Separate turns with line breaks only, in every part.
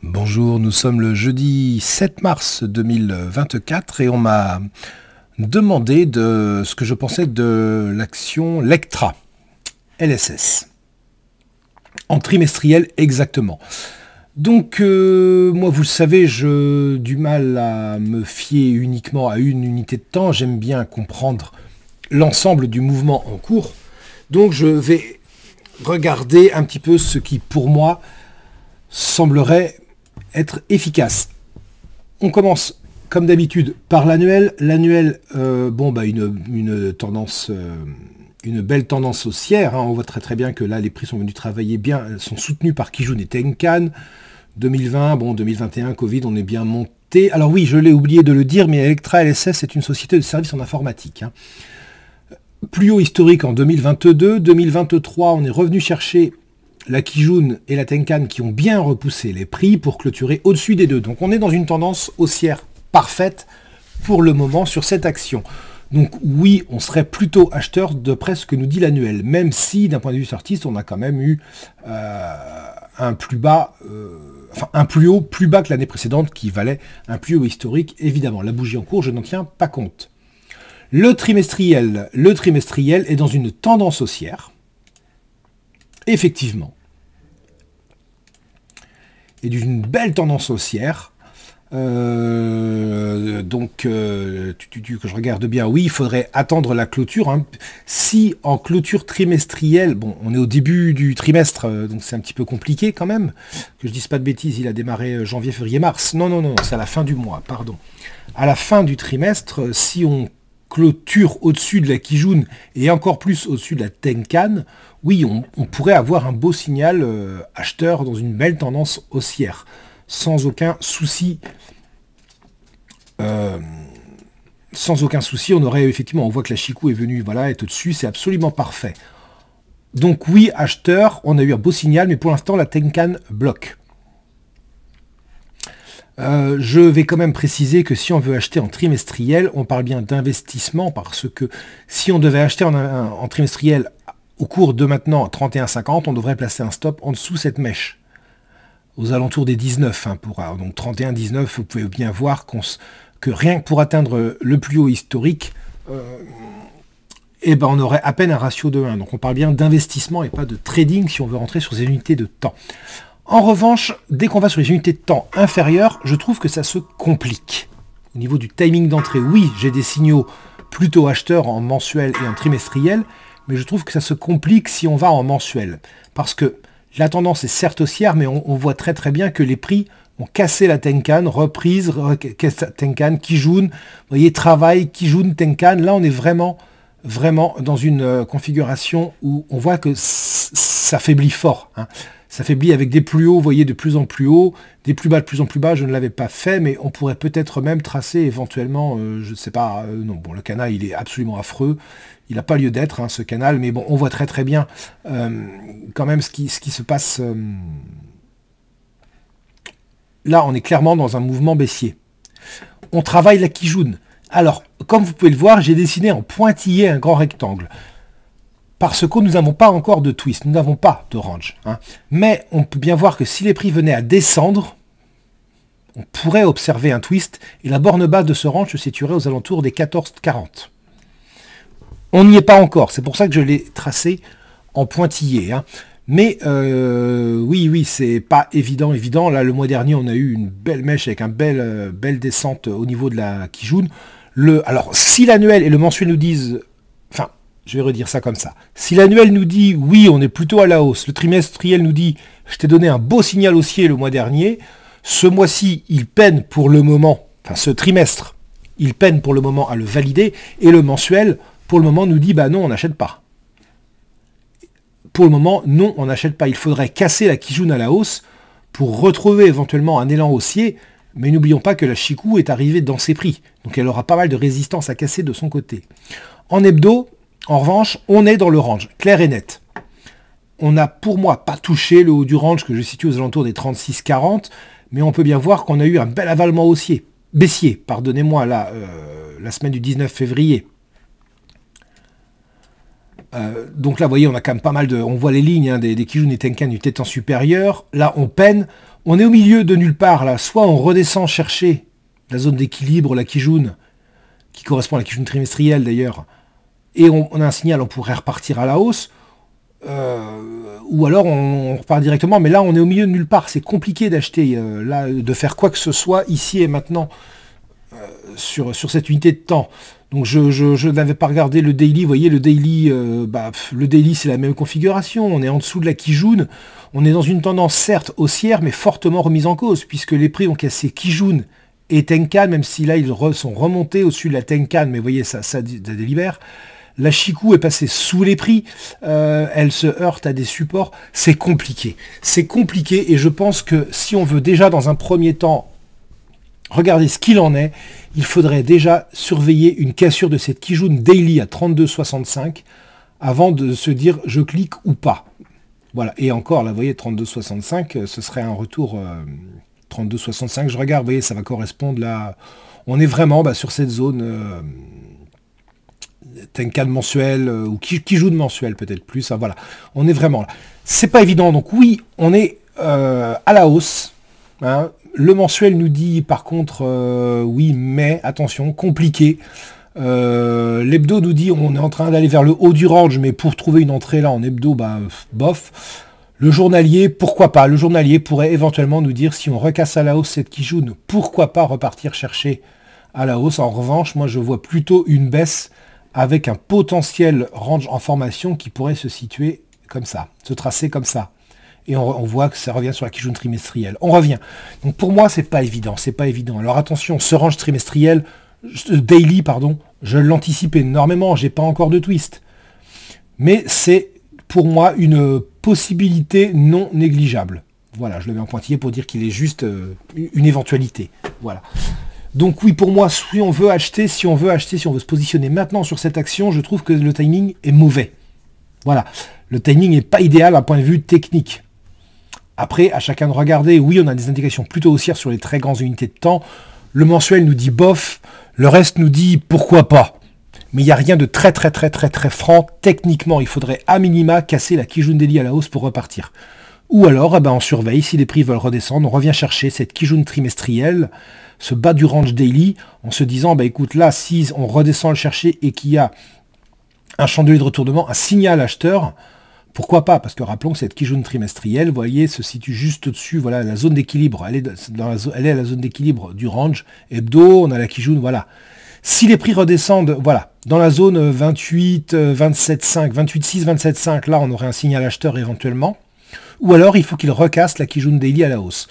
Bonjour, nous sommes le jeudi 7 mars 2024 et on m'a demandé de ce que je pensais de l'action Lectra, LSS, en trimestriel exactement. Donc, moi vous le savez, j'ai du mal à me fier uniquement à une unité de temps, j'aime bien comprendre l'ensemble du mouvement en cours. Donc je vais regarder un petit peu ce qui pour moi semblerait être efficace. On commence comme d'habitude par l'annuel. L'annuel, une tendance, une belle tendance haussière. Hein. On voit très bien que là les prix sont venus travailler bien, sont soutenus par Kijun et Tenkan. 2020, 2021, Covid, on est bien monté. Alors oui, je l'ai oublié de le dire, mais Lectra LSS est une société de services en informatique. Hein. Plus haut historique en 2022, 2023, on est revenu chercher la Kijun et la Tenkan qui ont bien repoussé les prix pour clôturer au-dessus des deux. Donc on est dans une tendance haussière parfaite pour le moment sur cette action. Donc oui, on serait plutôt acheteur d'après ce que nous dit l'annuel, même si d'un point de vue chartiste, on a quand même eu un plus bas, un plus haut plus bas que l'année précédente qui valait un plus haut historique. Évidemment, la bougie en cours, je n'en tiens pas compte. Le trimestriel est dans une tendance haussière, effectivement, et d'une belle tendance haussière. Que je regarde bien, oui, il faudrait attendre la clôture. Hein. Si en clôture trimestrielle, bon, on est au début du trimestre, donc c'est un petit peu compliqué quand même, que je dise pas de bêtises, il a démarré janvier, février, mars. Non, c'est à la fin du mois, pardon. À la fin du trimestre, si on clôture au-dessus de la Kijun et encore plus au-dessus de la Tenkan, oui, on pourrait avoir un beau signal acheteur dans une belle tendance haussière, sans aucun souci. Sans aucun souci, on aurait effectivement, on voit que la Chikou est venue, voilà, est au-dessus, c'est absolument parfait. Donc oui, acheteur, on a eu un beau signal, mais pour l'instant, la Tenkan bloque. Je vais quand même préciser que si on veut acheter en trimestriel, on parle bien d'investissement, parce que si on devait acheter en trimestriel au cours de maintenant 31,50, on devrait placer un stop en dessous cette mèche, aux alentours des 19. Hein, donc 31,19, vous pouvez bien voir que rien que pour atteindre le plus haut historique, on aurait à peine un ratio de 1. Donc on parle bien d'investissement et pas de trading si on veut rentrer sur ces unités de temps. En revanche, dès qu'on va sur les unités de temps inférieures, je trouve que ça se complique. Au niveau du timing d'entrée, oui, j'ai des signaux plutôt acheteurs en mensuel et en trimestriel, mais je trouve que ça se complique si on va en mensuel. Parce que la tendance est certes haussière, mais on voit très bien que les prix ont cassé la Tenkan, reprise, Tenkan, Kijun, vous voyez, travail, Kijun, Tenkan. Là, on est vraiment dans une configuration où on voit que ça faiblit fort. Hein. Ça faiblit avec des plus hauts, vous voyez, de plus en plus haut, des plus bas de plus en plus bas. Je ne l'avais pas fait, mais on pourrait peut-être même tracer éventuellement, je ne sais pas, non, bon, le canal, il est absolument affreux. Il n'a pas lieu d'être, hein, ce canal, mais bon, on voit très bien quand même ce qui se passe. Là, on est clairement dans un mouvement baissier. On travaille la Kijun. Alors, comme vous pouvez le voir, j'ai dessiné en pointillé un grand rectangle. Parce que nous n'avons pas encore de twist, nous n'avons pas de range. Hein. Mais on peut bien voir que si les prix venaient à descendre, on pourrait observer un twist, et la borne basse de ce range se situerait aux alentours des 14,40. On n'y est pas encore, c'est pour ça que je l'ai tracé en pointillé. Hein. Mais oui, c'est pas évident. Là, le mois dernier, on a eu une belle mèche avec une belle descente au niveau de la Kijun. Alors, si l'annuel et le mensuel nous disent... Enfin, je vais redire ça comme ça. Si l'annuel nous dit, oui, on est plutôt à la hausse, le trimestriel nous dit, je t'ai donné un beau signal haussier le mois dernier, ce mois-ci, il peine pour le moment, enfin ce trimestre, il peine pour le moment à le valider, et le mensuel, pour le moment, nous dit, bah non, on n'achète pas. Pour le moment, non, on n'achète pas. Il faudrait casser la Kijun à la hausse pour retrouver éventuellement un élan haussier, mais n'oublions pas que la Chikou est arrivée dans ses prix, donc elle aura pas mal de résistance à casser de son côté. En hebdo, en revanche, on est dans le range, clair et net. On n'a pour moi pas touché le haut du range que je situe aux alentours des 36,40, mais on peut bien voir qu'on a eu un bel avalement baissier, pardonnez-moi, la semaine du 19 février. Donc là, vous voyez, on a quand même pas mal de... On voit les lignes hein, des Kijun et Tenkan du tétan supérieur. Là, on peine. On est au milieu de nulle part, là. Soit on redescend chercher la zone d'équilibre, la Kijun, qui correspond à la Kijun trimestrielle d'ailleurs, et on a un signal, on pourrait repartir à la hausse, ou alors on repart directement, mais là on est au milieu de nulle part, c'est compliqué d'acheter, là, de faire quoi que ce soit ici et maintenant sur cette unité de temps. Donc je n'avais pas regardé le daily, vous voyez le daily, le daily c'est la même configuration, on est en dessous de la Kijun, on est dans une tendance certes haussière mais fortement remise en cause, puisque les prix ont cassé Kijun et Tenkan, même si là ils sont remontés au-dessus de la Tenkan, mais vous voyez ça délibère. La Chikou est passée sous les prix, elle se heurte à des supports, c'est compliqué et je pense que si on veut déjà dans un premier temps regarder ce qu'il en est, il faudrait déjà surveiller une cassure de cette Kijun Daily à 32,65 avant de se dire je clique ou pas. Voilà, et encore là vous voyez 32,65, ce serait un retour 32,65, je regarde, vous voyez ça va correspondre là, on est vraiment sur cette zone Tenkan mensuel ou Kijun mensuel peut-être plus, voilà, on est vraiment là. C'est pas évident, donc oui, on est à la hausse, hein. Le mensuel nous dit par contre, oui, mais attention, compliqué. L'hebdo nous dit on est en train d'aller vers le haut du range, mais pour trouver une entrée là en hebdo, bof. Le journalier, pourquoi pas? Le journalier pourrait éventuellement nous dire si on recasse à la hausse cette Kijun, pourquoi pas repartir chercher à la hausse. En revanche, moi je vois plutôt une baisse avec un potentiel range en formation qui pourrait se situer comme ça, se tracer comme ça. Et on voit que ça revient sur la Kijun trimestrielle. On revient. Donc pour moi, c'est pas évident, Alors attention, ce range trimestriel, daily, pardon, je l'anticipe énormément, j'ai pas encore de twist. Mais c'est pour moi une possibilité non négligeable. Voilà, je le mets en pointillé pour dire qu'il est juste une éventualité. Voilà. Donc oui, pour moi, si on veut acheter, si on veut se positionner maintenant sur cette action, je trouve que le timing est mauvais. Voilà, le timing n'est pas idéal d'un point de vue technique. Après, à chacun de regarder, oui, on a des indications plutôt haussières sur les très grandes unités de temps. Le mensuel nous dit bof, le reste nous dit pourquoi pas. Mais il n'y a rien de très franc techniquement. Il faudrait à minima casser la Kijun Daily à la hausse pour repartir. Ou alors, on surveille, si les prix veulent redescendre, on revient chercher cette Kijun trimestrielle, ce bas du range daily, en se disant, écoute, là, si on redescend le chercher et qu'il y a un chandelier de retournement, un signal acheteur, pourquoi pas? Parce que rappelons que cette Kijun trimestrielle, vous voyez, se situe juste au-dessus, voilà, la zone d'équilibre. Elle est à la zone d'équilibre du range hebdo, on a la Kijun, voilà. Si les prix redescendent, voilà, dans la zone 28, 27,5, 28,6, 27,5, là, on aurait un signal acheteur éventuellement. Ou alors, il faut qu'il recasse la Kijun Daily à la hausse.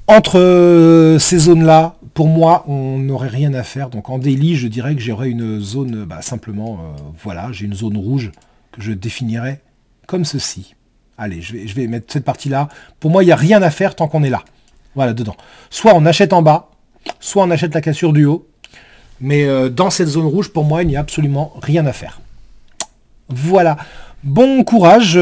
Entre ces zones-là, pour moi, on n'aurait rien à faire. Donc en daily, je dirais que j'aurais une zone, simplement, voilà, j'ai une zone rouge que je définirais comme ceci. Allez, je vais mettre cette partie-là. Pour moi, il n'y a rien à faire tant qu'on est là. Voilà, dedans. Soit on achète en bas, soit on achète la cassure du haut. Mais dans cette zone rouge, pour moi, il n'y a absolument rien à faire. Voilà. Bon courage,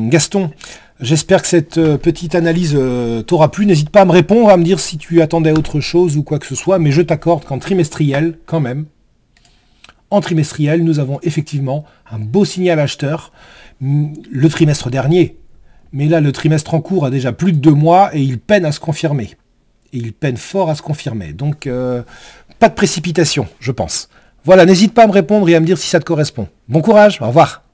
Gaston. J'espère que cette petite analyse t'aura plu. N'hésite pas à me répondre, à me dire si tu attendais autre chose ou quoi que ce soit. Mais je t'accorde qu'en trimestriel, quand même, en trimestriel, nous avons effectivement un beau signal acheteur. Le trimestre dernier. Mais là, le trimestre en cours a déjà plus de 2 mois et il peine à se confirmer. Et il peine fort à se confirmer. Donc, pas de précipitation, je pense. Voilà, n'hésite pas à me répondre et à me dire si ça te correspond. Bon courage, au revoir.